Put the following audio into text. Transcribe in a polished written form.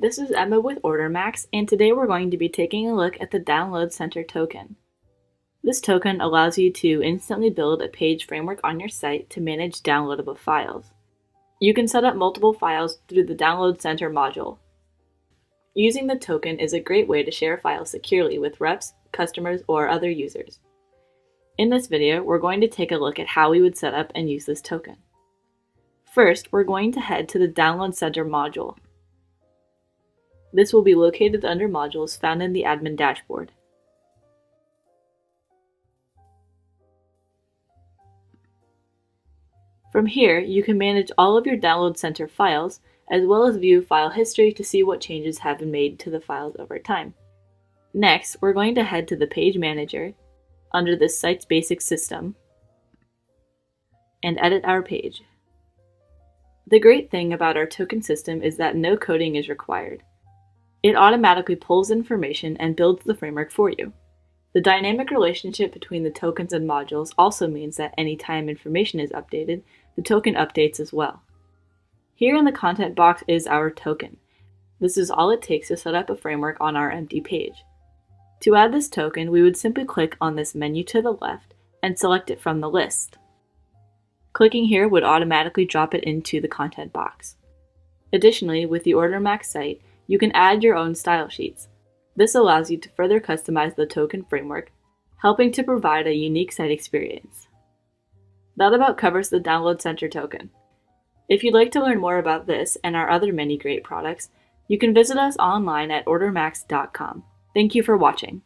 this is Emma with OrderMaxx, and today we're going to be taking a look at the Download Center token. This token allows you to instantly build a page framework on your site to manage downloadable files. You can set up multiple files through the Download Center module. Using the token is a great way to share files securely with reps, customers, or other users. In this video, we're going to take a look at how we would set up and use this token. First, we're going to head to the Download Center module. This will be located under modules found in the admin dashboard. From here, you can manage all of your Download Center files, as well as view file history to see what changes have been made to the files over time. Next, we're going to head to the Page Manager, under the Site's Basic System, and edit our page. The great thing about our token system is that no coding is required. It automatically pulls information and builds the framework for you. The dynamic relationship between the tokens and modules also means that anytime information is updated, the token updates as well. Here in the content box is our token. This is all it takes to set up a framework on our empty page. To add this token, we would simply click on this menu to the left and select it from the list. Clicking here would automatically drop it into the content box. Additionally, with the OrderMaxx site, you can add your own style sheets. This allows you to further customize the token framework, helping to provide a unique site experience. That about covers the Download Center token. If you'd like to learn more about this and our other many great products, you can visit us online at OrderMaxx.com. Thank you for watching.